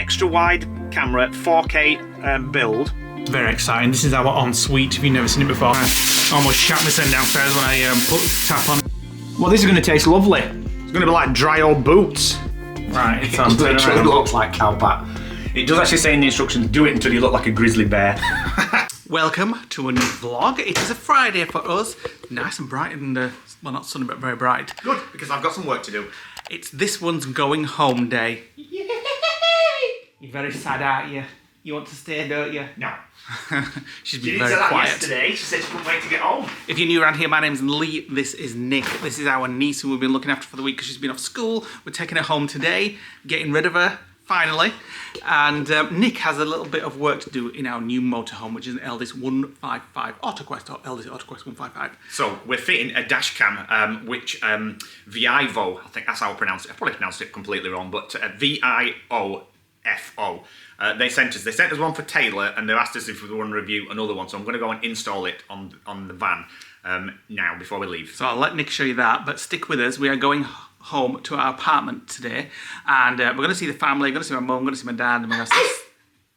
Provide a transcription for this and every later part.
extra wide camera, 4K build. Very exciting. This is our ensuite, if you've never seen it before. I almost shat myself downstairs when I put the tap on. Well, this is going to taste lovely. It's going to be like dry old boots. Right, It literally looks like cowpat. It does actually say in the instructions, do it until you look like a grizzly bear. Welcome to a new vlog. It is a Friday for us. Nice and bright and, well, not sunny, but very bright. Good, because I've got some work to do. It's this one's going home day. Yay! You're very sad, aren't you? You want to stay, don't you? No. She's She been didn't very say that quiet. yesterday. She said she couldn't wait to get home. If you're new around here, my name's Lee. This is Nick. This is our niece who we've been looking after for the week because she's been off school. We're taking her home today, getting rid of her, finally. And Nick has a little bit of work to do in our new motorhome, which is an Elddis 155 Autoquest, or Elddis Autoquest 155. So we're fitting a dash cam, which Viofo, I think that's how I pronounce it. I probably pronounced it completely wrong, but Viofo. They sent us one for Taylor, and they asked us if we want to review another one. So I'm going to go and install it on the van now before we leave. So I'll let Nick show you that, but stick with us. We are going home to our apartment today, and we're going to see the family. We're going to see my mum, we're going to see my dad, and we're going to see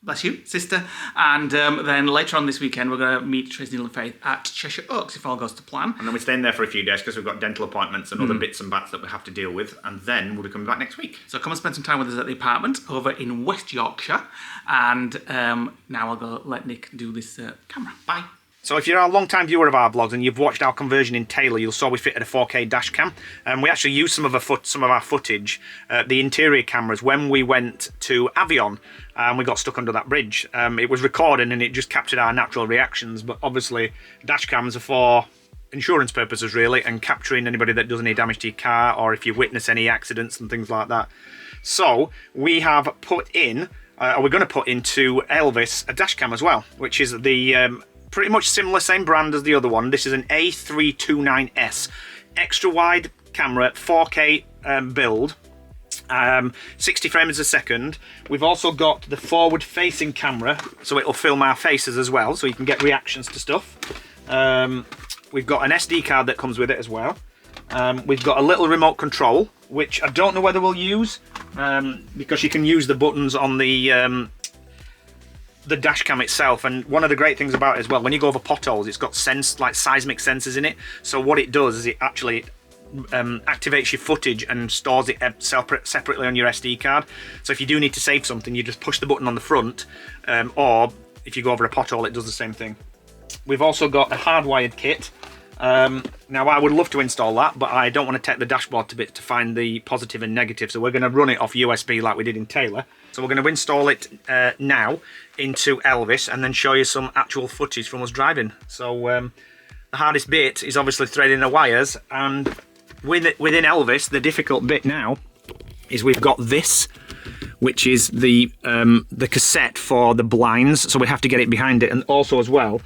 bless you, sister. And then later on this weekend, we're going to meet Tracy, Neil and Faith at Cheshire Oaks, if all goes to plan. And then we're staying there for a few days because we've got dental appointments and other bits and bats that we have to deal with. And then we'll be coming back next week. So come and spend some time with us at the apartment over in West Yorkshire. And now I'll go let Nick do this camera. Bye. So if you're a long-time viewer of our vlogs and you've watched our conversion in Taylor, you'll saw we fitted a 4K dash cam. And we actually used some of our footage, the interior cameras, when we went to Avion and we got stuck under that bridge. It was recording and it just captured our natural reactions. But obviously, dash cams are for insurance purposes, really, and capturing anybody that does any damage to your car or if you witness any accidents and things like that. So we have put in, or we're going to put into Elddis a dash cam as well, which is the... pretty much similar, same brand as the other one. This is an A329S. Extra wide camera, 4K build, 60 frames a second. We've also got the forward facing camera, so it'll film our faces as well, so you can get reactions to stuff. We've got an SD card that comes with it as well. We've got a little remote control, which I don't know whether we'll use, because you can use the buttons on the dash cam itself. And one of the great things about it as well, when you go over potholes, it's got like seismic sensors in it. So what it does is it actually activates your footage and stores it separately on your SD card. So if you do need to save something, you just push the button on the front, or if you go over a pothole, it does the same thing. We've also got a hardwired kit. Now I would love to install that, but I don't want to take the dashboard to bits to find the positive and negative, so we're going to run it off USB like we did in Taylor. So we're going to install it now into Elddis and then show you some actual footage from us driving. So the hardest bit is obviously threading the wires, and within Elddis the difficult bit now is we've got this, which is the cassette for the blinds, so we have to get it behind it. And also as well,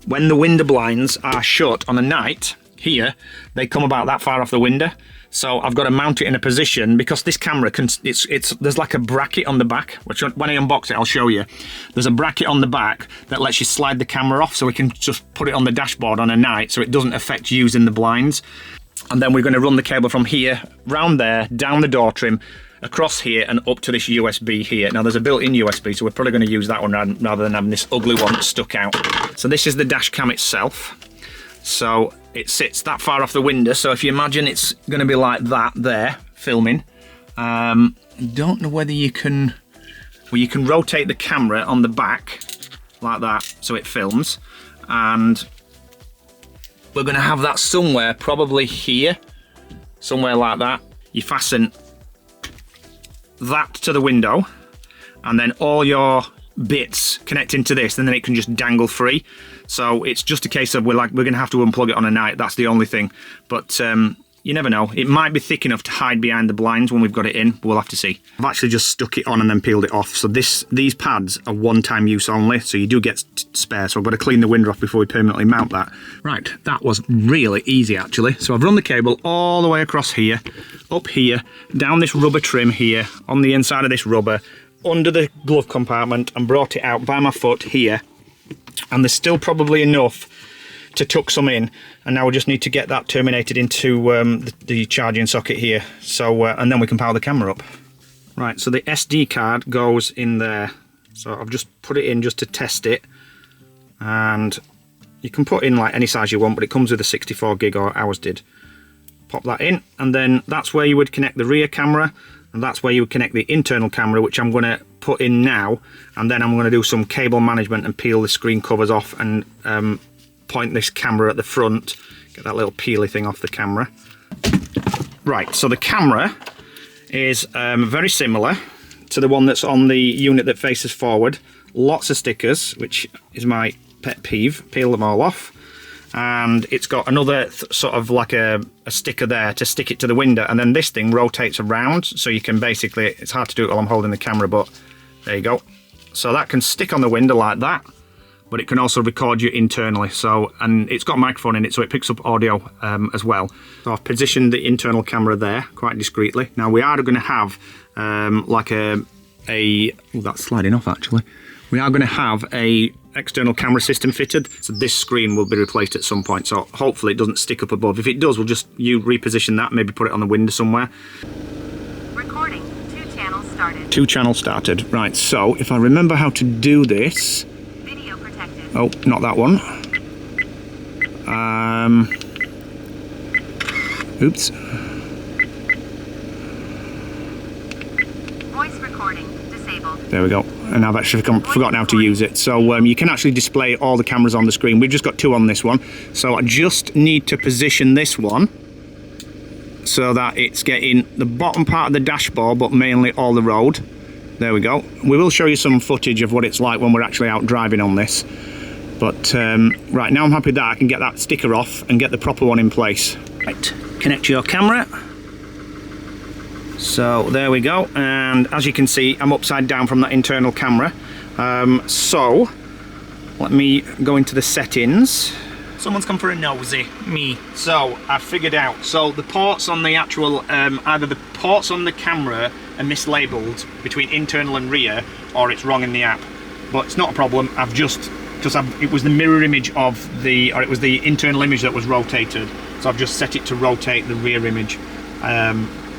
when the window blinds are shut on a night, here, they come about that far off the window. So I've got to mount it in a position, because this camera can, there's like a bracket on the back, which when I unbox it, I'll show you. There's a bracket on the back that lets you slide the camera off, so we can just put it on the dashboard on a night, so it doesn't affect using the blinds. And then we're going to run the cable from here, round there, down the door trim, across here and up to this USB here. Now there's a built-in USB, so we're probably going to use that one rather than having this ugly one stuck out. So this is the dash cam itself. So it sits that far off the window, so if you imagine it's going to be like that there, filming. Don't know whether you can... Well, you can rotate the camera on the back like that, so it films. And we're going to have that somewhere, probably here, somewhere like that. You fasten that to the window, and then all your bits connect into this, and then it can just dangle free. So it's just a case of we're going to have to unplug it on a night. That's the only thing. But you never know. It might be thick enough to hide behind the blinds when we've got it in. We'll have to see. I've actually just stuck it on and then peeled it off. So these pads are one-time use only, so you do get spare. So I've got to clean the window off before we permanently mount that. Right, that was really easy actually. So I've run the cable all the way across here, up here, down this rubber trim here, on the inside of this rubber, under the glove compartment, and brought it out by my foot here. And there's still probably enough to tuck some in, and now we just need to get that terminated into the charging socket here. So and then we can power the camera up. Right, so the SD card goes in there. So I've just put it in just to test it. And you can put in like any size you want, but it comes with a 64 gig, or ours did. Pop that in, and then that's where you would connect the rear camera, and that's where you would connect the internal camera, which I'm going to put in now. And then I'm going to do some cable management and peel the screen covers off and point this camera at the front. Get that little peely thing off the camera. Right, so the camera is very similar to the one that's on the unit that faces forward. Lots of stickers, which is my pet peeve. Peel them all off. And it's got another sort of like a sticker there to stick it to the window, and then this thing rotates around, so you can basically, it's hard to do it while I'm holding the camera, but there you go. So that can stick on the window like that, but it can also record you internally. So, and it's got a microphone in it, so it picks up audio as well. So I've positioned the internal camera there quite discreetly. Now we are going to have like oh, that's sliding off actually. We are going to have a external camera system fitted, so this screen will be replaced at some point, so hopefully it doesn't stick up above. If it does, we'll just reposition that, maybe put it on the window somewhere. Recording. 2 channels started. 2 channels started. Right, so if I remember how to do this. Video protected. Oh, not that one. Oops. Voice recording disabled. There we go. And I've actually forgotten how to use it. So you can actually display all the cameras on the screen. We've just got 2 on this one. So I just need to position this one so that it's getting the bottom part of the dashboard, but mainly all the road. There we go. We will show you some footage of what it's like when we're actually out driving on this. But right, now I'm happy that I can get that sticker off and get the proper one in place. Right, connect your camera. So there we go, and as you can see, I'm upside down from that internal camera. So let me go into the settings. Someone's come for a nosy, me. So I've figured out, so the ports on the actual, either the ports on the camera are mislabeled between internal and rear, or it's wrong in the app. But it's not a problem. I've just, because it was the mirror image of the, or it was the internal image that was rotated. So I've just set it to rotate the rear image.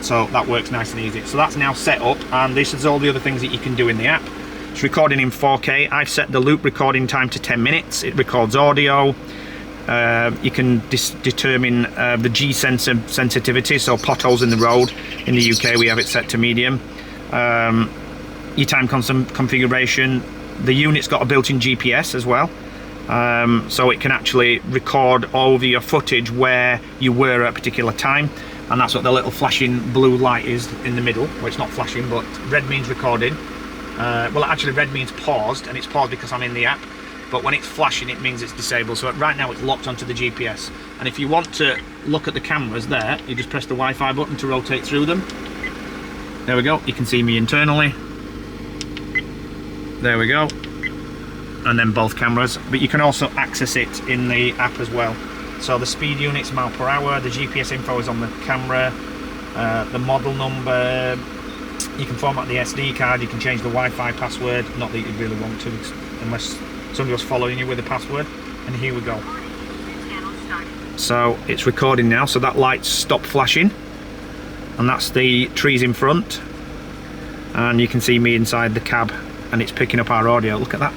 So that works nice and easy. So that's now set up, and this is all the other things that you can do in the app. It's recording in 4K. I've set the loop recording time to 10 minutes. It records audio. You can determine the G sensor sensitivity, so potholes in the road. In the UK we have it set to medium. Your time configuration. The unit's got a built-in GPS as well. So it can actually record all of your footage where you were at a particular time. And that's what the little flashing blue light is in the middle. Well, it's not flashing, but red means recording. Well, actually red means paused, and it's paused because I'm in the app. But when it's flashing, it means it's disabled. So right now it's locked onto the GPS. And if you want to look at the cameras there, you just press the Wi-Fi button to rotate through them. There we go, you can see me internally. There we go. And then both cameras. But you can also access it in the app as well. So the speed unit's mile per hour, the GPS info is on the camera, the model number, you can format the SD card, you can change the Wi-Fi password, not that you really want to unless somebody was following you with the password, and here we go. So it's recording now, so that light's stopped flashing, and that's the trees in front, and you can see me inside the cab, and it's picking up our audio. Look at that.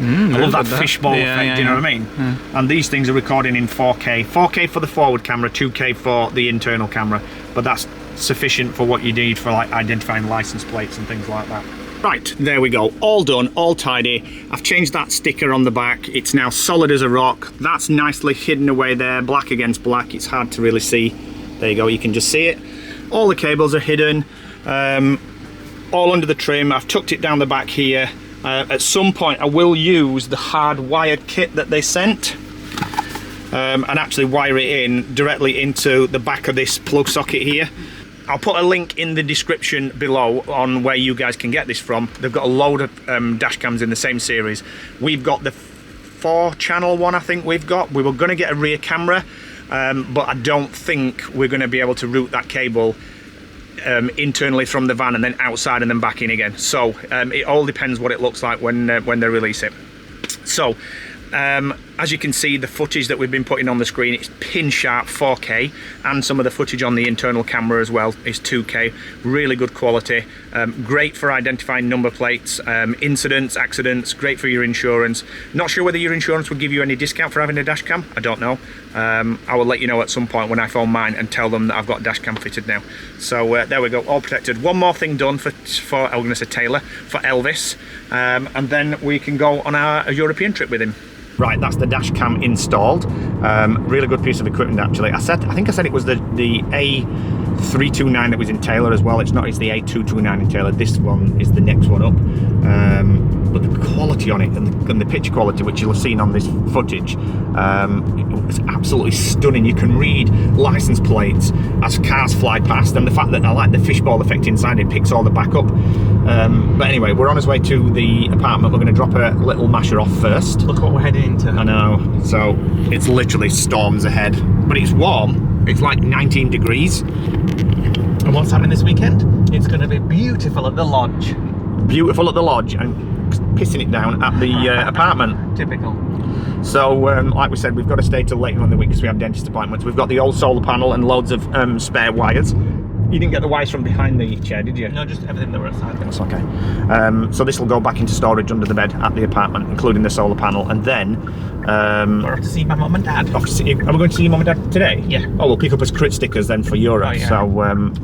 I love that fishbowl effect, do you know what I mean? Yeah. And these things are recording in 4K. 4K for the forward camera, 2K for the internal camera. But that's sufficient for what you need for like identifying license plates and things like that. Right, there we go. All done, all tidy. I've changed that sticker on the back. It's now solid as a rock. That's nicely hidden away there, black against black. It's hard to really see. There you go, you can just see it. All the cables are hidden, all under the trim. I've tucked it down the back here. At some point I will use the hard-wired kit that they sent and actually wire it in directly into the back of this plug socket here. I'll put a link in the description below on where you guys can get this from. They've got a load of dash cams in the same series. We've got the 4-channel one, I think we've got. We were going to get a rear camera, but I don't think we're going to be able to route that cable internally from the van and then outside and then back in again. So it all depends what it looks like when they release it. So As you can see, the footage that we've been putting on the screen, it's pin sharp 4K, and some of the footage on the internal camera as well is 2K. Really good quality. Great for identifying number plates, incidents, accidents, great for your insurance. Not sure whether your insurance would give you any discount for having a dash cam. I don't know. I will let you know at some point when I phone mine and tell them that I've got dash cam fitted now. So there we go, all protected. One more thing done for I'm going to say Taylor, for Elvis, and then we can go on our European trip with him. Right, that's the dash cam installed. Really good piece of equipment actually. I think I said it was the A329 that was in Taylor as well. It's not, it's the A229 in Taylor. This one is the next one up. But the quality on it and the picture quality, which you'll have seen on this footage, it was absolutely stunning. You can read license plates as cars fly past, and the fact that I like the fishbowl effect inside, it picks all the back up. But anyway, we're on his way to the apartment. We're going to drop a little masher off first. Look what we're heading into. I know. So it's literally storms ahead, but it's warm. It's like 19 degrees. And what's happening this weekend? It's going to be beautiful at the lodge. Beautiful at the lodge, and pissing it down at the apartment. Typical. So, like we said, we've got to stay till later on in the week because we have dentist appointments. We've got the old solar panel and loads of spare wires. You didn't get the wires from behind the chair, did you? No, just everything that were outside. That's okay. So this will go back into storage under the bed at the apartment, including the solar panel, and then we're off to see my mum and dad. Are we going to see your mum and dad today? Yeah. Oh, we'll pick up as crit stickers then for Europe. Oh, yeah. So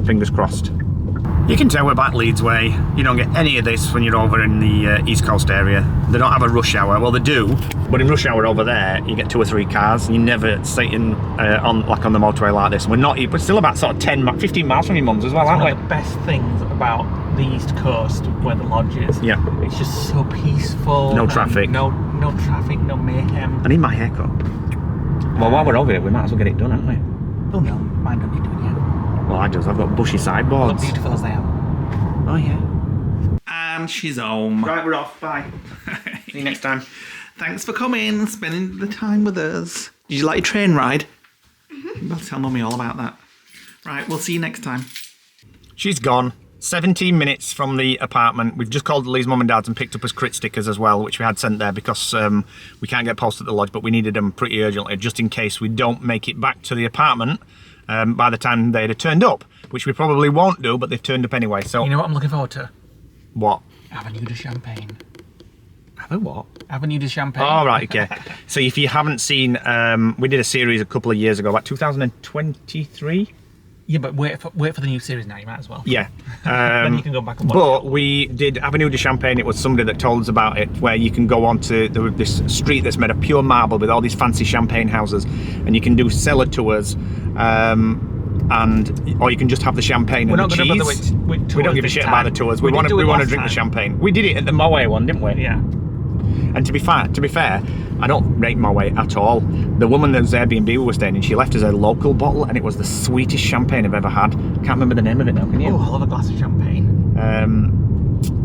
fingers crossed. You can tell we're back Leeds way. You don't get any of this when you're over in the East Coast area. They don't have a rush hour. Well, they do, but in rush hour over there, you get 2 or 3 cars. You never sitting on the motorway like this. We're still about sort of 15 miles from your mum's as well, aren't we? One of the best things about the East Coast, where the lodge is. Yeah. It's just so peaceful. No traffic. No traffic, no mayhem. I need my haircut. Well, while we're over here, we might as well get it done, haven't we? Oh no, mine don't need doing yet. Well, I've got bushy Look sideboards. beautiful as they are. Oh yeah. And she's home. Right, we're off. Bye. See you next time. Thanks for coming, spending the time with us. Did you like your train ride? Well, tell Mummy all about that. Right, we'll see you next time. She's gone. 17 minutes from the apartment. We've just called Lee's mum and dad's and picked up his crit stickers as well, which we had sent there because we can't get posted at the lodge, but we needed them pretty urgently just in case we don't make it back to the apartment by the time they'd have turned up, which we probably won't do, but they've turned up anyway. So You know what I'm looking forward to? What? Avenue de Champagne. Have a what? Avenue de Champagne. Oh, right, okay. So if you haven't seen, we did a series a couple of years ago, about 2023. Yeah, but wait for the new series now, you might as well. Yeah. Then you can go back and watch But we did Avenue de Champagne. It was somebody that told us about it, where you can go onto this street that's made of pure marble with all these fancy champagne houses, and you can do cellar tours, or you can just have the champagne and the cheese. We're not going to bother with tours. We don't give a shit about the tours. We want to drink the champagne. We did it at the Moe one, didn't we? Yeah. And to be fair, I don't rate Moe at all. The woman that was Airbnb we were staying in, she left us a local bottle, and it was the sweetest champagne I've ever had. Can't remember the name of it now, can you? Oh, I love a glass of champagne.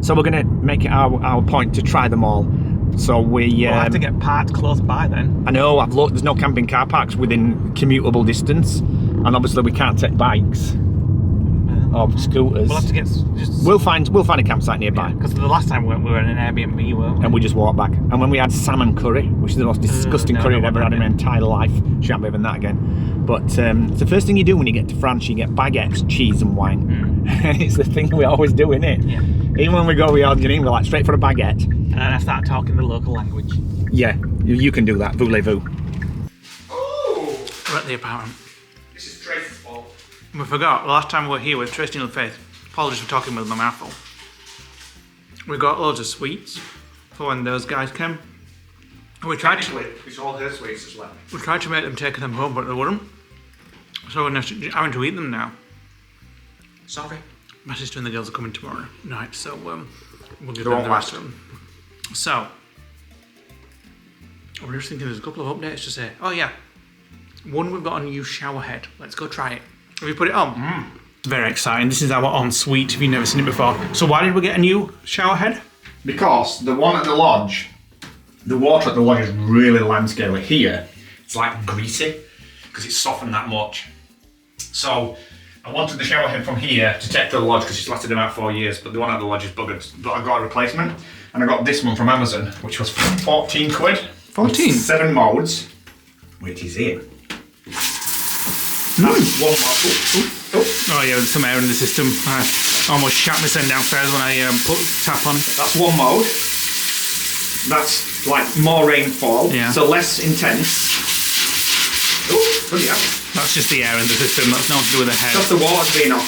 So we're going to make it our point to try them all. So we'll have to get parked close by then. I know. I've looked. There's no camping car parks within commutable distance, and obviously we can't take bikes or scooters. We'll have to get We'll find a campsite nearby. Because the last time we were in an Airbnb, weren't we? And we just walked back. And when we had salmon curry, which is the most disgusting curry I've ever had in my entire life, shan't be having that again. But it's the first thing you do when you get to France. You get baguettes, cheese, and wine. And it's the thing we always do, isn't it? Yeah. Even when we go with Janine, we're like straight for a baguette. And then I start talking the local language. Yeah, you can do that. Voulez-vous. Oh! We're at the apartment. This is Tracy's fault. We forgot, the last time we were here with Tracy and Faith, apologies for talking with my mouth full. We got loads of sweets for when those guys came. We tried to, it's all her sweets as well. we tried to make them take them home, but they wouldn't. So we're having to eat them now. Sorry. My sister and the girls are coming tomorrow night, so we'll give They them won't the rest last. of them. So, we're just thinking there's a couple of updates to say. Oh yeah, one, we've got a new shower head. Let's go try it. Have you put it on? Very exciting. This is our ensuite, if you've never seen it before. So why did we get a new shower head? Because the one at the lodge, the water at the lodge is really limescale. Here, it's like greasy because it's softened that much. So I wanted the shower head from here to take to the lodge because it's lasted about 4 years, but the one at the lodge is buggered. But I got a replacement, and I got this one from Amazon, which was 14 quid. 14. 7 modes, which is in. That's 1 mode. Oh yeah, there's some air in the system. I almost shat myself downstairs when I put tap on. That's 1 mode. That's like more rainfall, so less intense. Oh, bloody hell. That's just the air in the system, that's nothing to do with the head. Just the water's being off.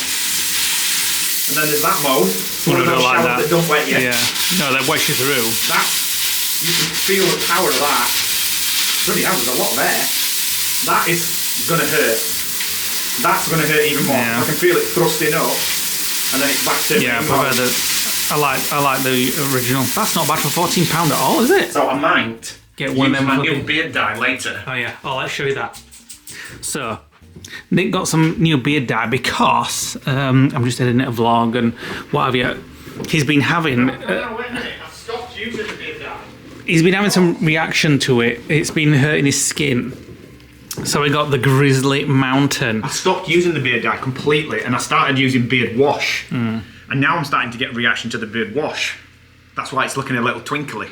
And then there's that mode. One of those showers that don't wet you. Yeah, no, that wets you through. That, you can feel the power of that. Bloody hell, there's a lot there. That is going to hurt. That's going to hurt even more. I can feel it thrusting up, and then it's back to... Yeah, I like the original. That's not bad for £14 at all, is it? So I might get one of them. My new beard dye later. Oh yeah, let's show you that. So, Nick got some new beard dye because I'm just editing a vlog and what have you. He's been having... wait a minute, I've stopped using the beard dye. He's been having some reaction to it. It's been hurting his skin. So we got the Grizzly Mountain. I stopped using the beard dye completely and I started using beard wash. And now I'm starting to get a reaction to the beard wash. That's why it's looking a little twinkly.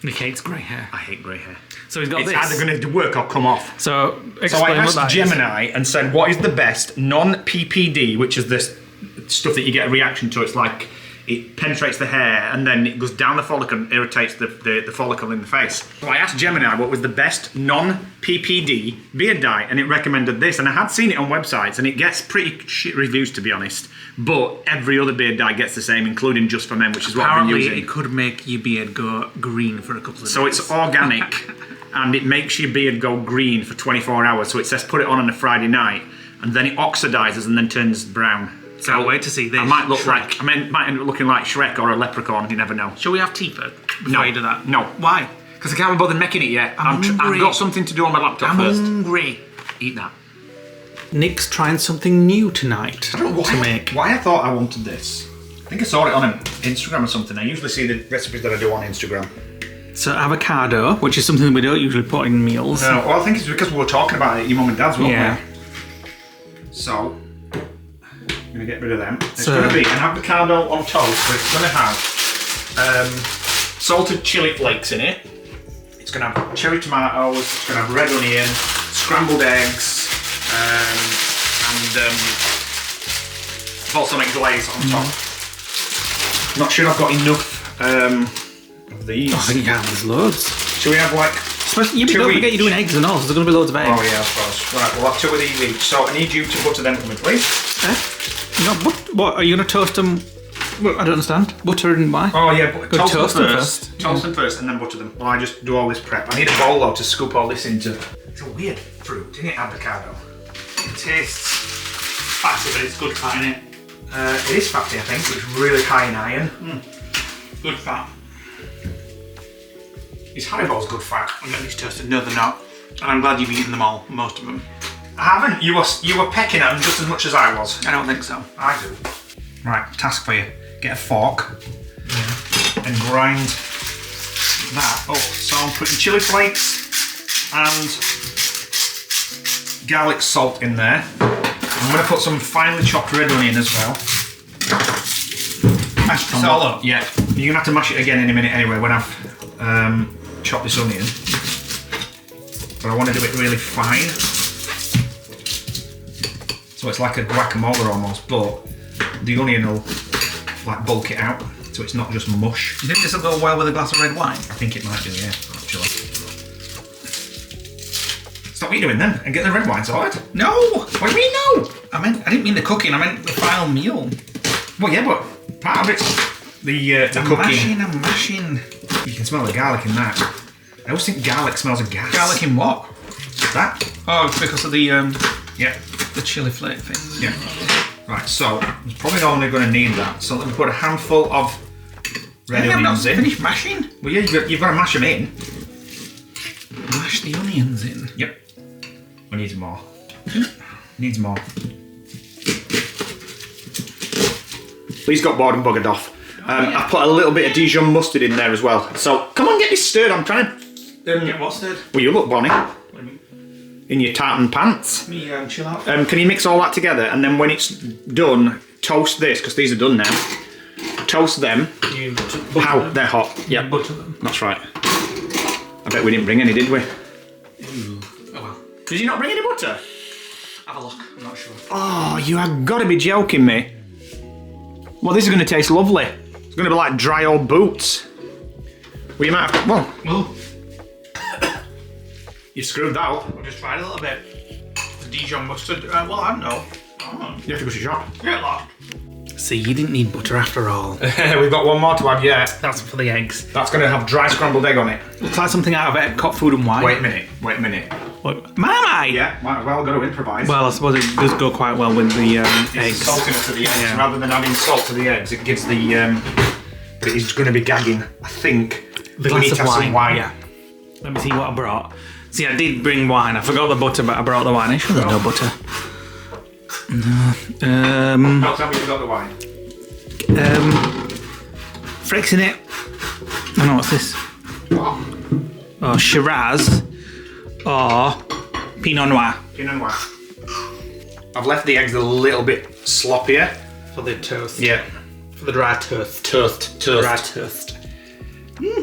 Nick hates grey hair. I hate grey hair. So he's got it's this. It's either going to work or come off. So I explain what asked that Gemini and said, what is the best non-PPD, which is this stuff that you get a reaction to. It's like it penetrates the hair and then it goes down the follicle and irritates the follicle in the face. So I asked Gemini what was the best non-PPD beard dye and it recommended this, and I had seen it on websites and it gets pretty shit reviews, to be honest, but every other beard dye gets the same, including Just for Men, which is what I've been using. It could make your beard go green for a couple of days. So it's organic and it makes your beard go green for 24 hours. So it says put it on a Friday night and then it oxidizes and then turns brown. So I'll wait to see this. I might look like, might end up looking like Shrek or a leprechaun, you never know. Shall we have tea before you do that? No. Why? Because I can't be bothered making it yet. I've got something to do on my laptop first. I'm hungry. Eat that. Nick's trying something new tonight. I don't know why I thought I wanted this. I think I saw it on Instagram or something. I usually see the recipes that I do on Instagram. So avocado, which is something we don't usually put in meals. No, well I think it's because we were talking about it at your mum and dad's, weren't we? So, I'm going to get rid of them. It's going to be an avocado on toast, but it's going to have salted chili flakes in it. It's going to have cherry tomatoes, it's going to have red onion, scrambled eggs, and balsamic glaze on top. Not sure I've got enough of these. I think you can, there's loads. Should we have like you don't forget you're doing eggs and all, so there's going to be loads of eggs. Oh yeah, I suppose. Right, we'll have 2 of these each. So I need you to butter them for me, please. What, are you going to toast them? Well, I don't understand. Butter and why? Oh yeah, toast them first. Toast them first and then butter them. Well, I just do all this prep. I need a bowl though to scoop all this into. It's a weird fruit, isn't it, avocado? It tastes fatty, but it's good fat in it. It is fatty, I think, but it's really high in iron. Good fat. Is Haribo's good fat? I'm getting these toasted. No, they're not. And I'm glad you've eaten them all, most of them. I haven't. You were pecking at them just as much as I was. I don't think so. I do. Right, task for you. Get a fork and grind that up. So I'm putting chili flakes and garlic salt in there. I'm going to put some finely chopped red onion as well. Mash this all up? Yeah. You're going to have to mash it again in a minute anyway when I've chopped this onion. But I want to do it really fine. So it's like a guacamole almost, but the onion will like bulk it out, so it's not just mush. Do you think this will go well with a glass of red wine? I think it might do, yeah, actually. Stop what you're doing then, and get the red wine sorted. No! What do you mean no? I didn't mean the cooking, I meant the final meal. Well, yeah, but part of it's the cooking. I'm mashing. You can smell the garlic in that. I always think garlic smells of gas. Garlic in what? That. Oh, it's because of the yeah, the chili flake things. Yeah. Right, so I'm probably only going to need that. So let me put a handful of red onions in. Finished mashing? Well, yeah, you've got to mash them in. Mash the onions in. Yep. We need more. Needs more. Please got bored and buggered off. I put a little bit of Dijon mustard in there as well. So come on, get this stirred. I'm trying to. Get what stirred? Well, you look bonny. What do you mean? In your tartan pants. Me chill out. Can you mix all that together and then when it's done, toast this, because these are done now. Toast them. You How? They're hot. Yeah. Butter them. That's right. bet we didn't bring any, did we? Ooh. Oh well. Did you not bring any butter? Have a look. I'm not sure. Oh, you have got to be joking me. Well, this is going to taste lovely. It's going to be like dry old boots. Well, you might have... Well, Oh, you screwed that up. we'll just try it a little bit. The Dijon mustard. Well, I don't know. Oh. You have to go to the shop. Get that. See, you didn't need butter after all. We've got one more to add, yeah. That's for the eggs. That's going to have dry scrambled egg on it. Looks like something out of Epcot Food and Wine. Wait a minute. What? Marmite? Yeah, might well got to improvise. Well, I suppose it does go quite well with the it's eggs. saltiness to the eggs. Yeah. Rather than adding salt to the eggs, it gives the... But he's going to be gagging, I think. The we glass need to of have wine. some wine. Yeah. Let me see what I brought. See, I did bring wine. I forgot the butter, but I brought the wine. I should have no butter. No. Don't tell me you got the wine. Frecks in it. I know what's this. Or Shiraz. Or Pinot Noir. Pinot Noir. I've left the eggs a little bit sloppier. For the toast. Yeah. For the dry toast. Toast. Dry toast.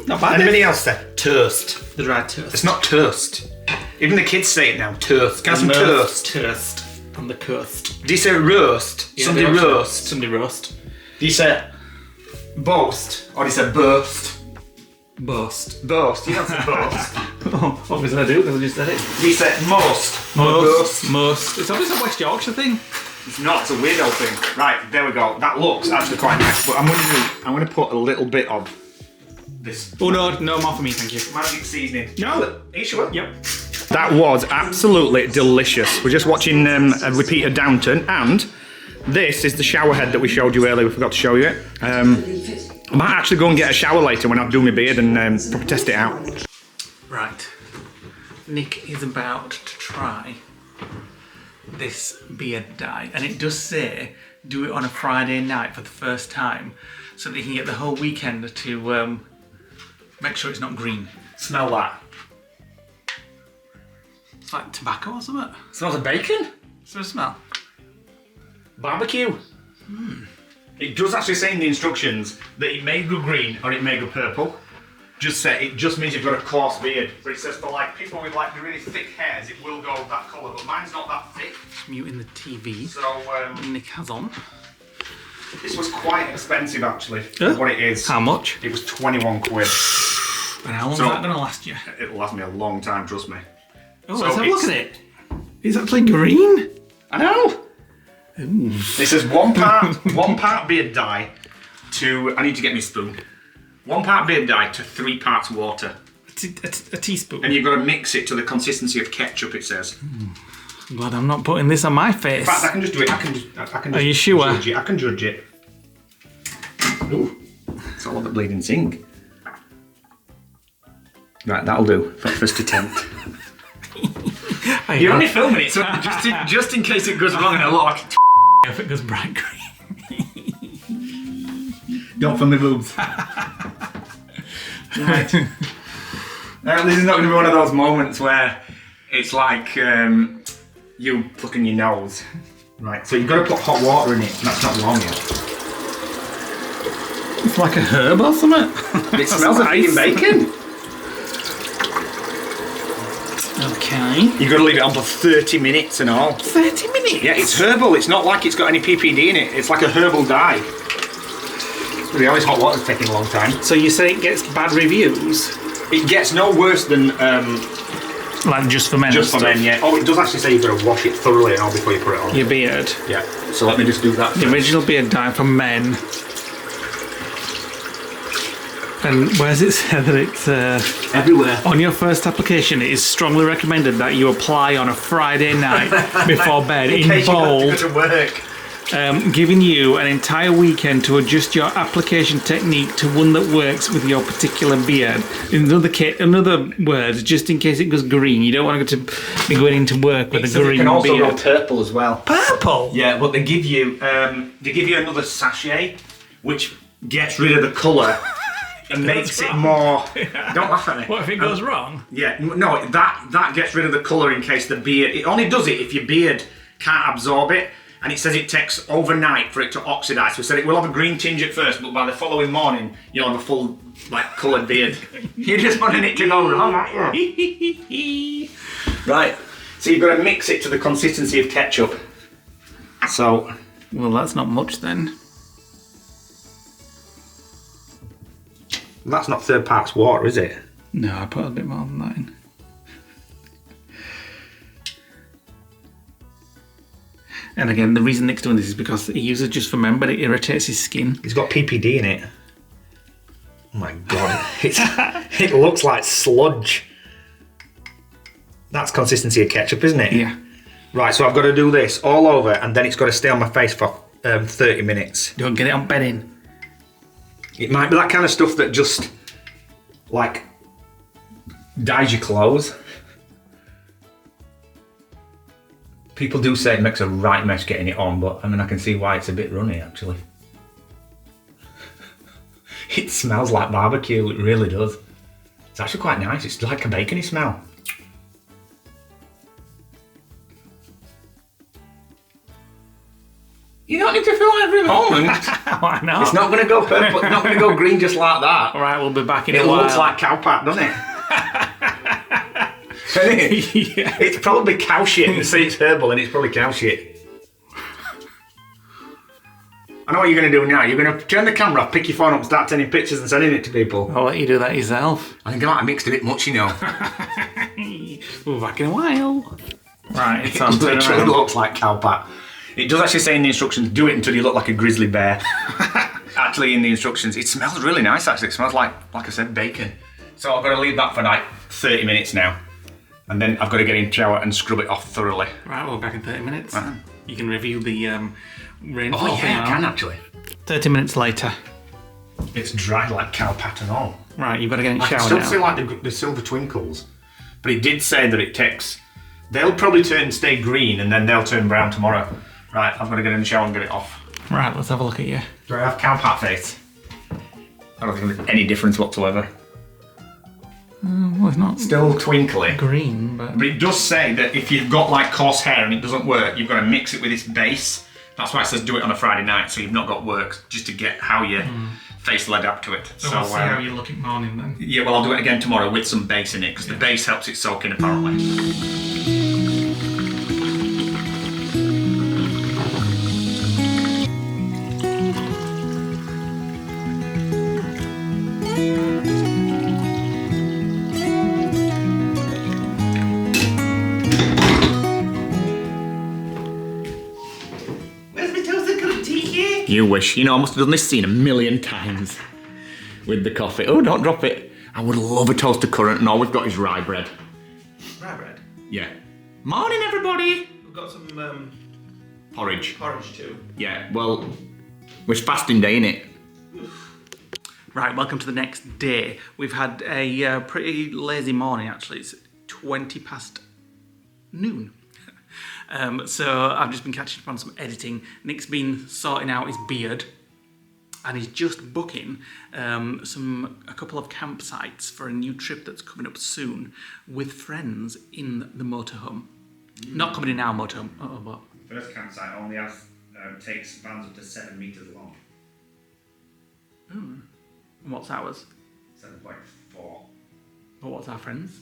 Not bad. Anybody else say toast? The dry toast. It's not toast. Even the kids say it now. Toast. Can I have some toast? Toast. On the coast. Do you say roast? Yeah, Sunday they also- roast. Sunday roast. Do you say boast? Or do you say burst? Boast. Boast. You don't say boast. Oh, obviously I do because I just said it. Do you say most? Or boast? Most. It's obviously a West Yorkshire thing. It's not. It's a weird old thing. Right, there we go. That looks actually quite nice. But I'm going to put a little bit of this Oh no, no more for me, thank you. magic seasoning. No. Are you sure? Yep. That was absolutely delicious. We're just watching a repeat of Downton, and this is the shower head that we showed you earlier. We forgot to show you it. I might actually go and get a shower later when I do my beard and probably test it out. Right. Nick is about to try this beard dye, and it does say do it on a Friday night for the first time so that you can get the whole weekend to make sure it's not green. Smell that. It's like tobacco or something. Smells of bacon. So smell. Barbecue. It does actually say in the instructions that it may go green or it may go purple. It just means you've got a coarse beard. But it says for like people with like really thick hairs, it will go that colour. But mine's not that thick. Just muting the TV. So Nick has on. this was quite expensive actually. Yeah? For what it is. How much? It was 21 quid. And how long So- is that going to last you? It'll last me a long time, trust me. Oh, So let's have a look it's- at it. It's actually green. I know. This is one part beard dye to. I need to get me a spoon. 1 part beard dye to 3 parts water, A teaspoon. and you've got to mix it to the consistency of ketchup. It says. I'm glad I'm not putting this on my face. In fact, I can just do it. I can just Are you sure? Judge it. I can judge it. Ooh, it's all over the bleeding sink. Right, that'll do for first attempt. You're only filming it, so just in case it goes wrong and I look like if it goes bright green. don't film the boobs. Right. Now, this is not going to be one of those moments where it's like you plucking your nose. Right, so you've got to put hot water in it. That's not warm yet. It's like a herb or something. It smells of vegan bacon. Okay. You've got to leave it on for 30 minutes and all. 30 minutes? Yeah, it's herbal. It's not like it's got any PPD in it. It's like a herbal dye. To be honest, hot water's taking a long time. So you say it gets bad reviews? It gets no worse than Like just for men? just for men, yeah. Oh, it does actually say you've got to wash it thoroughly and all before you put it on. Your beard. Yeah. So let me just do that. The original beard dye for men. And where does it say that it's Everywhere. on your first application? It is strongly recommended that you apply on a Friday night before bed in case you have bold, to go to work. giving you an entire weekend to adjust your application technique to one that works with your particular beard. In other words, just in case it goes green, you don't want to be going into work with a green It can also beard. go purple as well. Purple. Yeah, but they give you another sachet, which gets rid of the colour and makes it more. Don't laugh at me. What if it goes wrong? Yeah, no, that gets rid of the colour in case the beard. It only does it if your beard can't absorb it. and it says it takes overnight for it to oxidise. So we said it will have a green tinge at first, but by the following morning, you'll have a full, like, coloured beard. You're just wanting it to go wrong, aren't you? Right, so you've got to mix it to the consistency of ketchup. So... Well, that's not much then. That's not 3 parts water, is it? No, I put a bit more than that in. And again, the reason Nick's doing this is because he uses it just for men, but it irritates his skin. It's got PPD in it. Oh my god, it looks like sludge. That's consistency of ketchup, isn't it? Yeah. Right, so I've got to do this all over, and then it's got to stay on my face for 30 minutes. Don't get it on bedding. It might be that kind of stuff that just, like, dyes your clothes. People do say it makes a right mess getting it on, but I mean, I can see why it's a bit runny, actually. It smells like barbecue, it really does. It's actually quite nice, it's like a bacony smell. You don't need to film every moment. Why not? It's not going to go purple, it's not going to go green just like that. All right, we'll be back in a It while. looks like cow pat, doesn't it? Doesn't it? Yeah. It's probably cow shit, and say it's herbal and it's probably cow shit. I know what you're going to do now. You're going to turn the camera off, pick your phone up, start taking pictures and sending it to people. I'll let you do that yourself. I think I might have mixed a bit much, you know. We'll be back in a while. Right, it's It on. Turn literally around. looks like cow pat. It does actually say in the instructions, do it until you look like a grizzly bear. Actually, in the instructions, it smells really nice, actually. It smells like I said, bacon. So I've got to leave that for like 30 minutes now. And then I've got to get in the shower and scrub it off thoroughly. Right, we'll be back in 30 minutes. Uh-huh. You can review the rainfall. Oh yeah, I can actually. 30 minutes later. It's dry like cow pat and all. Right, you've got to get in the I can shower still now. see like the silver twinkles. But it did say that it takes... They'll probably stay green and then they'll turn brown tomorrow. Right, I've got to get in the shower and get it off. Right, let's have a look at you. Do I have cow pat face? I don't think there's any difference whatsoever. Well, it's not Still twinkly. green, but... But it does say that if you've got like coarse hair and it doesn't work, you've got to mix it with this base. That's why it says do it on a Friday night, so you've not got work, just to get how your face will adapt to it. So we'll see how you look in morning then. Yeah, well, I'll do it again tomorrow with some base in it, because the base helps it soak in, apparently. You wish. You know, I must have done this scene a million times with the coffee. Oh, don't drop it. I would love a toasted currant, and all we've got is rye bread. Rye bread. Yeah. Morning, everybody. We've got some Porridge. porridge too. Yeah, well, it's fasting day, innit? Right, welcome to the next day. We've had a pretty lazy morning, actually. It's 20 past noon. So I've just been catching up on some editing. Nick's been sorting out his beard, and he's just booking a couple of campsites for a new trip that's coming up soon with friends in the motorhome. Not coming in our motorhome. Oh, what? First campsite only takes vans up to 7 metres long. And what's ours? 7.4. But what's our friends?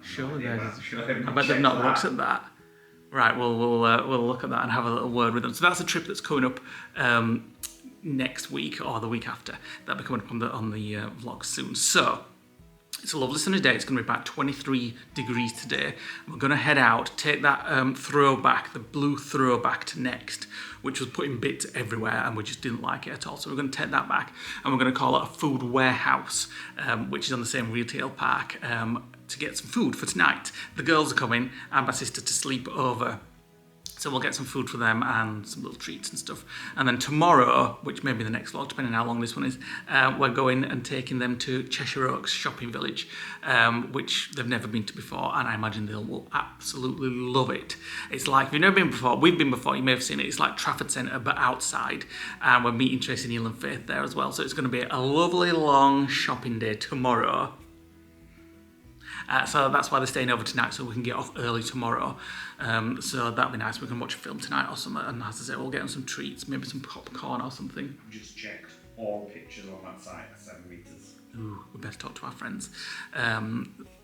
Surely idea, there's. I'm sure they've I not bet they've checked not that. looked at that. Right, we'll look at that and have a little word with them. So that's a trip that's coming up next week or the week after. That'll be coming up on the vlog soon. So it's a lovely sunny day. It's going to be about 23 degrees today. We're going to head out, take that throwback, the blue throwback to Next, which was putting bits everywhere and we just didn't like it at all. So we're going to take that back and we're going to call it a food warehouse, which is on the same retail park, to get some food for tonight. The girls are coming and my sister to sleep over. So we'll get some food for them and some little treats and stuff. And then tomorrow, which may be the next vlog, depending on how long this one is, we're going and taking them to Cheshire Oaks shopping village, which they've never been to before, and I imagine they will absolutely love it. It's like, if you've never been before, we've been before, you may have seen it, it's like Trafford Centre, but outside. And we're meeting Tracy, Neil and Faith there as well. So it's going to be a lovely long shopping day tomorrow. So that's why they're staying over tonight, so we can get off early tomorrow. So that'd be nice. We can watch a film tonight or something. And as I say, we'll get them some treats, maybe some popcorn or something. Just checked all pictures on that site at 7 metres. Ooh, we best talk to our friends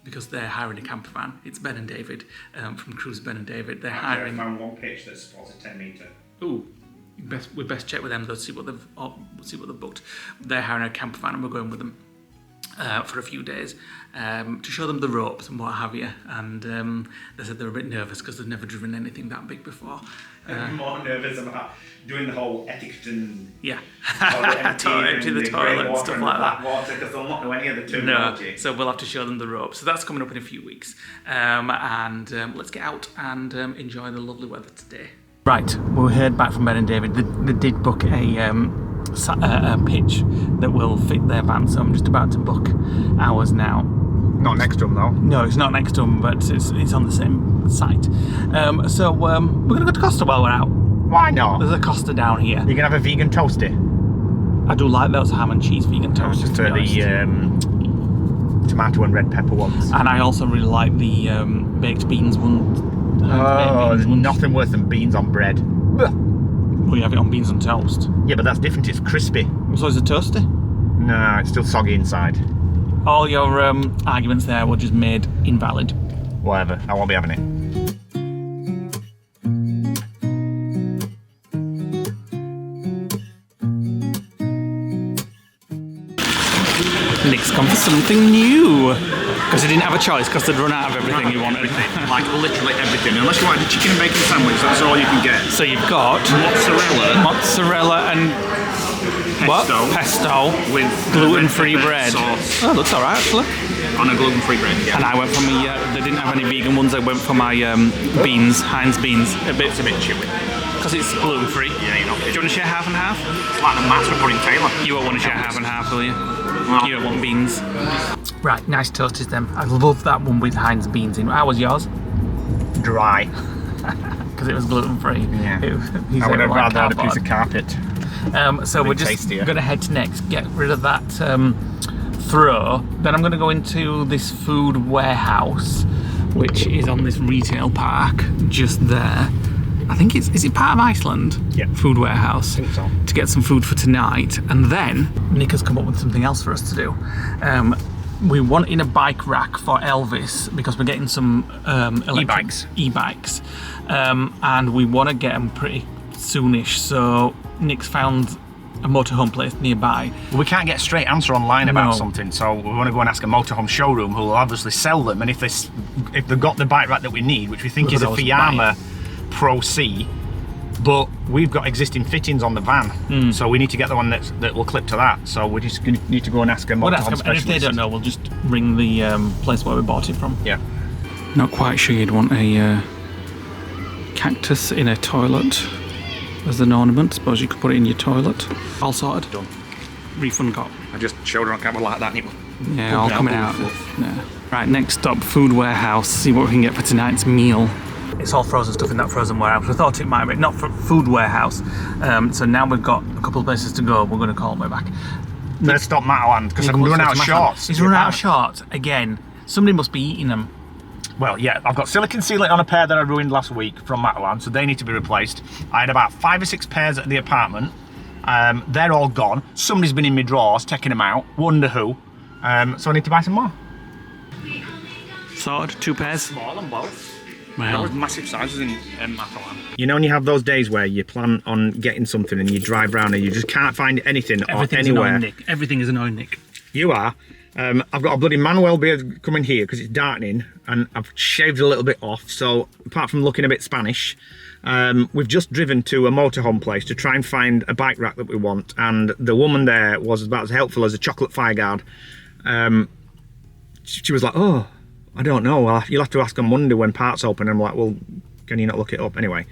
because they're hiring a camper van. It's Ben and David from Cruise Ben and David. They're hiring. I found one pitch that supports a 10 metre. Ooh, we best check with them though, see what they've booked. They're hiring a camper van and we're going with them for a few days to show them the ropes and what have you. And they said they're a bit nervous because they've never driven anything that big before. I'm more nervous about doing the whole etiquette and empty the toilet and stuff like that. Water, because they'll not know any of the terminology. No, so we'll have to show them the ropes. So that's coming up in a few weeks. And let's get out and enjoy the lovely weather today. Right, we heard back from Ben and David. They did book a pitch that will fit their van, so I'm just about to book ours now. Not next to them though. No, it's not next to them, but it's on the same site. So we're going to go to Costa while we're out. Why not? There's a Costa down here. You can have a vegan toasty. I do like those ham and cheese vegan toasts. Just the tomato and red pepper ones. And I also really like the baked beans one. There's nothing worse than beans on bread. Well, you have it on beans and toast. Yeah, but that's different. It's crispy. So is it toasty? No, it's still soggy inside. All your arguments there were just made invalid. Whatever. I won't be having it. Nick's gone for something new. Because he didn't have a choice, because they'd run out of everything he wanted. Like literally everything. Unless you want a chicken and bacon sandwich, that's all you can get. So you've got mozzarella and pesto with gluten-free bread. Sauce. Oh, looks alright actually. On a gluten-free bread, yeah. And I went for my, they didn't have any vegan ones, I went for my beans, Heinz beans. It's a bit chewy. Because it's gluten-free. Yeah, you're not kidding. Do you want to share half and half? It's like the master pudding Taylor. You won't want to share half and half, will you? No. You don't want beans. Right, nice toasties then. I love that one with Heinz beans in. How was yours? Dry. Because it was gluten-free. Yeah. I would have rather had a piece of carpet. So we're just going to head to next, get rid of that throw. Then I'm going to go into this food warehouse, which is on this retail park just there. I think is it part of Iceland? Yeah. Food warehouse. I think so. To get some food for tonight. And then Nick has come up with something else for us to do. We want in a bike rack for Elvis because we're getting some e-bikes. And we want to get them pretty soonish. So Nick's found a motorhome place nearby. We can't get a straight answer online about something, so we want to go and ask a motorhome showroom who will obviously sell them. And if they've got the bike rack that we need, which we think is a Fiamma Pro C, but we've got existing fittings on the van, so we need to get the one that will clip to that. So we just need to go and ask a motorhome specialist. And if they don't know, we'll just ring the place where we bought it from. Yeah. Not quite sure you'd want a cactus in a toilet as an ornament. Suppose you could put it in your toilet. All sorted. Done. Refund got. I just showed her on camera like that. Yeah, all coming out. Yeah. Right, next stop, food warehouse. See what we can get for tonight's meal. It's all frozen stuff in that frozen warehouse. We thought it might be, not for food warehouse. So now we've got a couple of places to go. We're going to call on the way back. Let's stop Mataland because I'm running out of shorts. He's running out of shorts again. Somebody must be eating them. Well, yeah, I've got silicone sealant on a pair that I ruined last week from Mataland, so they need to be replaced. I had about 5 or 6 pairs at the apartment. They're all gone. Somebody's been in my drawers taking them out. Wonder who. So I need to buy some more. Sorted, 2 pairs. Small and both. Well, Those massive sizes in Mataland. You know when you have those days where you plan on getting something and you drive around and you just can't find anything or anywhere. Annoying, Nick. Everything is annoying, Nick. You are. I've got a bloody Manuel beard coming here because it's darkening and I've shaved a little bit off, so apart from looking a bit Spanish, we've just driven to a motorhome place to try and find a bike rack that we want, and the woman there was about as helpful as a chocolate fireguard. She was like, oh, I don't know, well, you'll have to ask on Monday when parts open. And I'm like, well, can you not look it up? Anyway,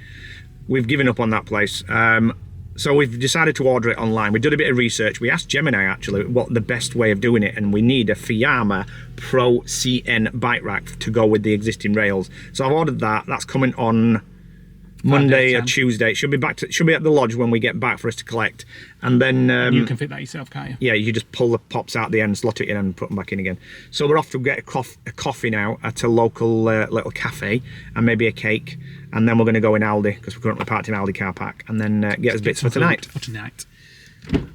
we've given up on that place. So we've decided to order it online. We did a bit of research. We asked Gemini actually what the best way of doing it, and we need a Fiamma Pro CN bike rack to go with the existing rails. So I've ordered that. That's coming on Monday or Tuesday. She'll be at the lodge when we get back for us to collect, and then you can fit that yourself, can't you? Yeah, you just pull the pops out the end, slot it in, and put them back in again. So we're off to get a coffee now at a local little cafe, and maybe a cake, and then we're going to go in Aldi because we're currently parked in Aldi car park, and then get us bits for tonight.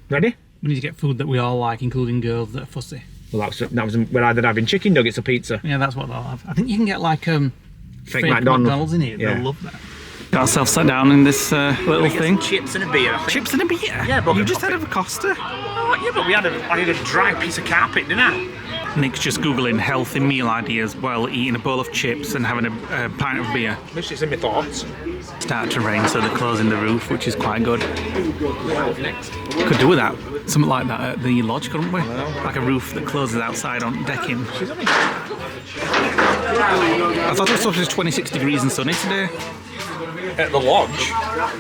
Ready? We need to get food that we all like, including girls that are fussy. Well, that was we're either having chicken nuggets or pizza. Yeah, that's what they'll have. I think you can get like fake McDonald's in here. Yeah. They'll love that. Got ourselves sat down in this little thing. Chips and a beer. I think. Chips and a beer? Yeah, but you just had a Costa. Oh, yeah, but I had a dry piece of carpet, didn't I? Nick's just googling healthy meal ideas while eating a bowl of chips and having a pint of beer. This is in my thoughts. Started to rain, so they're closing the roof, which is quite good. Could do with that. Something like that at the lodge, couldn't we? Like a roof that closes outside on decking. I thought it was 26 degrees and sunny today. At the lodge?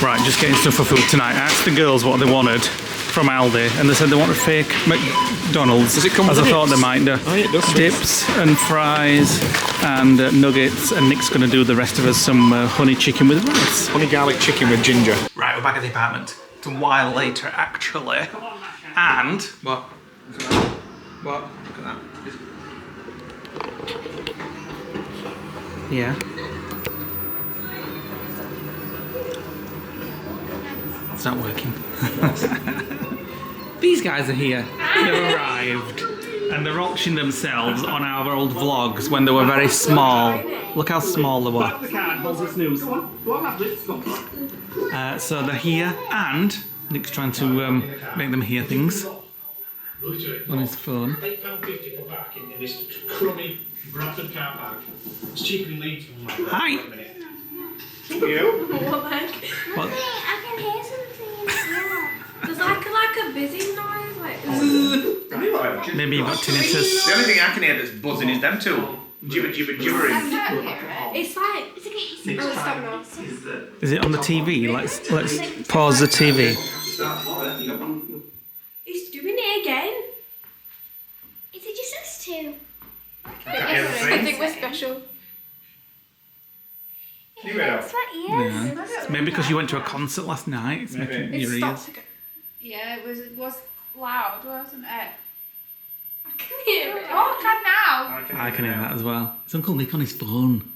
Right, just getting stuff for food tonight. I asked the girls what they wanted from Aldi, and they said they want a fake McDonald's. Does it come with as I dips? thought they might do. Oh, yeah, it does. Dips and fries and nuggets, and Nick's going to do the rest of us some honey chicken with rice. Honey garlic chicken with ginger. Right, we're back at the apartment. It's a while later, actually. And what? What? Look at that. Yeah. It's not working. These guys are here. They've arrived. And they're auctioning themselves on our old vlogs when they were very small. Look how small they were. So they're here, and Nick's trying to make them hear things on his phone. £8.50 for parking in this crummy Bradford car park. It's cheaper than Leeds. Hi. You? What? I can hear something in here. There's like a buzzing noise, like. Maybe you've got tinnitus. The only thing I can hear that's buzzing is them two. Gibbering. It's like. Oh, stop now. Is it on the TV? Let's pause the TV. It's doing it again. Is it just us two? I think we're special. It's like ears. Yeah. Maybe because you went to a concert last night, it's making your ears. Yeah, it was loud, wasn't it? I can hear it. Oh, I can now. I can hear that as well. It's Uncle Nick on his phone.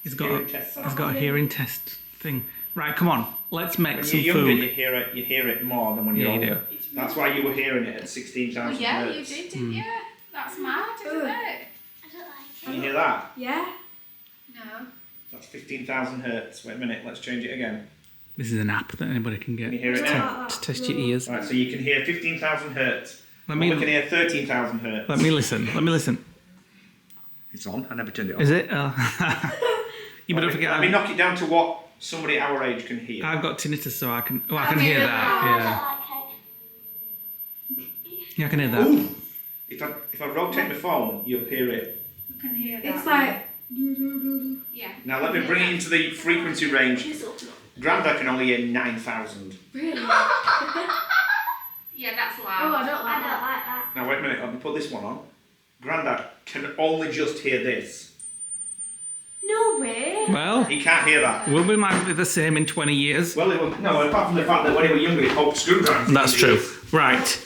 He's got a hearing test thing. Right, come on, let's make some you're younger, food. you hear it more than when you're Yeah, you older. That's why you were hearing it at 16,000 Yeah, hertz. you did, didn't you? That's mad, isn't it? I don't like Can you hear that? Yeah. No. That's 15,000 hertz. Wait a minute, let's change it again. This is an app that anybody can get Can you hear it now? to test your ears. Right, so you can hear 15,000 hertz. Let We me can hear 13,000 hertz. let me listen. It's on. I never turned it on. Is it? You better forget. Let me knock it down to what somebody our age can hear. I've got tinnitus, so I can. Oh, I can hear that. Yeah, I can hear that. Ooh. If I rotate my phone, you'll hear it. I can hear that. It's like. Yeah. Now let me bring it into the frequency range. Grandad can only hear 9,000. Really? Yeah, that's Oh, loud. I don't like that. Now wait a minute, let me put this one on. Grandad can only just hear this. No way. Well, He can't hear that. we'll be might be the same in 20 years. Well, no, apart from the fact that when he was younger, he poked screwdrivers. That's true. Right.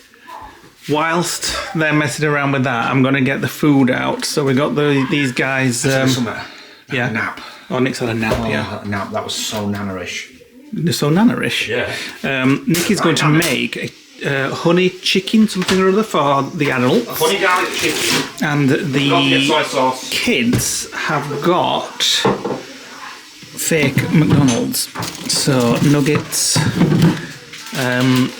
Whilst they're messing around with that, I'm going to get the food out. So we got these guys. Yeah. Nap. Oh, Nick's had a nap. Yeah, nap. That was so nannerish. They're so nannerish. Yeah. Nick is going to make a honey chicken, something or other, for the adults. Honey garlic chicken. And Don't get soy the sauce. kids have got fake McDonald's. So nuggets and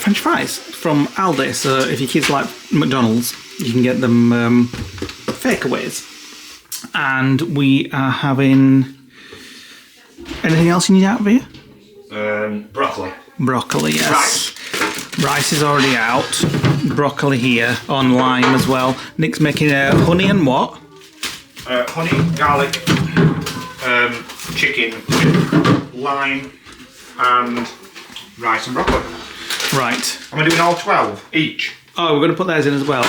French fries from Aldi. So if your kids like McDonald's, you can get them fakeaways. And we are having anything else you need out of here? Broccoli. Broccoli, yes. Rice is already out. Broccoli here on lime as well. Nick's making honey and what? Honey, garlic, chicken with lime and rice and broccoli. Right. Am I doing all 12 each? Oh, we're going to put those in as well.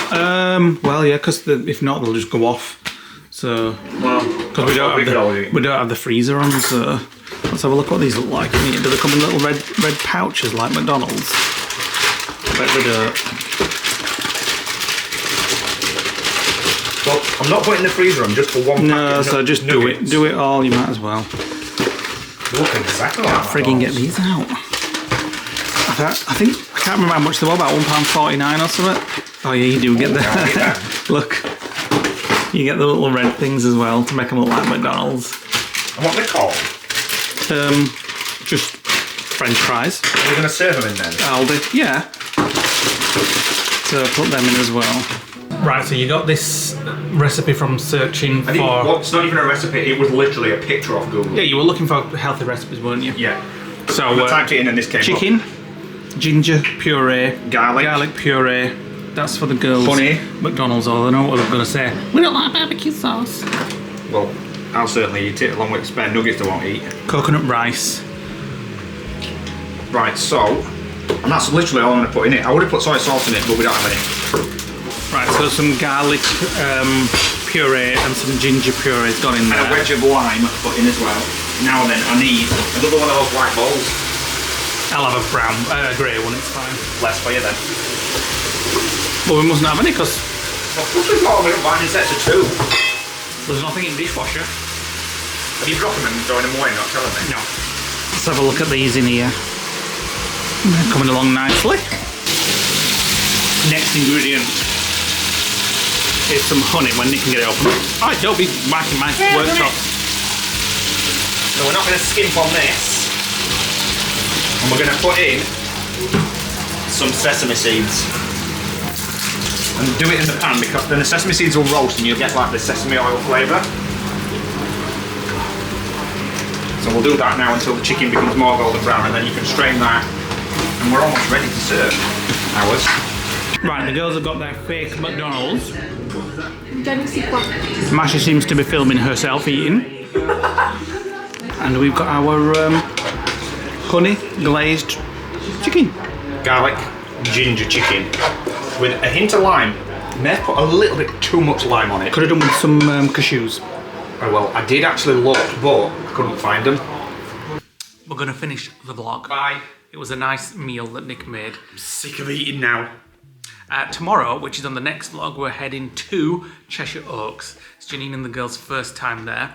Well, yeah, because if not, they'll just go off. So, Well, Because we don't have the freezer on, so let's have a look what these look like. Do they come in little red pouches like McDonald's? I bet they don't. Well, I'm not putting in the freezer on just for one packet. No, so just do it all. You might as well. They look exactly like Frigging get these out. I think I can't remember how much they were. About £1.49 or something. Oh yeah, you do get that. Look, you get the little red things as well to make them look like McDonald's. And what are they called? Just French fries. Are we going to serve them in then? Aldi, yeah. So put them in as well. Right, so you got this recipe from searching for... Well, it's not even a recipe, it was literally a picture off Google. Yeah, you were looking for healthy recipes, weren't you? Yeah. So I typed it in and this came chicken, up. ginger puree, Garlic puree. That's for the girls. Honey. McDonald's, or I don't know what I'm going to say. We don't like barbecue sauce. Well, I'll certainly eat it along with spare nuggets they won't eat. Coconut rice. Right, so... And that's literally all I'm going to put in it. I would have put soy sauce in it, but we don't have any. Right, so some garlic puree and some ginger puree has gone in there. And a wedge of lime put in as well. Now then, I need another one of those white bowls. I'll have a brown, grey one, it's fine. Less for you then. Well, we mustn't have any because Of course we've got them buying in sets of 2. there's nothing in dishwasher. Have you dropped them and throwing them away, not telling me? No. Let's have a look at these in here. They're coming along nicely. Next ingredient is some honey when Nick can get it open. Alright, don't be marking my worktop. So we're not going to skimp on this. And we're going to put in some sesame seeds. And do it in the pan because then the sesame seeds will roast and you'll get like the sesame oil flavour. So we'll do that now until the chicken becomes more golden brown and then you can strain that and we're almost ready to serve ours. Right, the girls have got their fake McDonald's. Jenny, c'est quoi? Masha seems to be filming herself eating. And we've got our honey glazed chicken. Garlic, ginger chicken with a hint of lime. May have put a little bit too much lime on it. Could have done with some cashews. Oh well, I did actually look, but I couldn't find them. We're going to finish the vlog. Bye. It was a nice meal that Nick made. I'm sick of eating now. Tomorrow, which is on the next vlog, we're heading to Cheshire Oaks. It's Janine and the girls' first time there.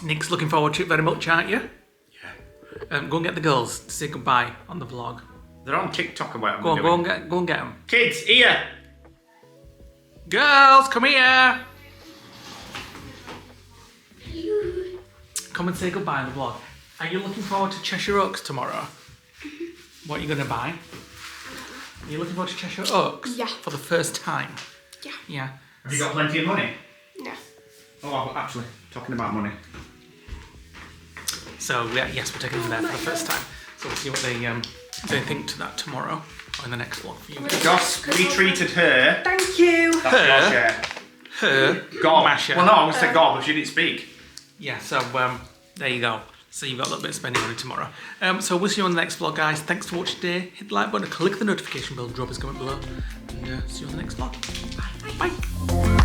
Nick's looking forward to it very much, aren't you? Yeah. Go and get the girls to say goodbye on the vlog. They're on TikTok about Go and get them. Kids, here. Girls, come here. Come and say goodbye on the vlog. Are you looking forward to Cheshire Oaks tomorrow? What are you going to buy? Are you looking forward to Cheshire Oaks? Yeah. For the first time? Yeah. Yeah. Have you got plenty of money? No. Oh, actually, talking about money. So yeah, yes, we're taking them there for the first time. So we'll see what they think to that tomorrow or in the next vlog for you. Goss, we treated her. Thank you. That's your share. Her, Gob. Masha. Well, no, I was going to say Gob, but she didn't speak. Yeah, so there you go. So you've got a little bit of spending money tomorrow. So we'll see you on the next vlog, guys. Thanks for watching today. Hit the like button, click the notification bell, drop us a comment below. And see you on the next vlog. Bye. Bye.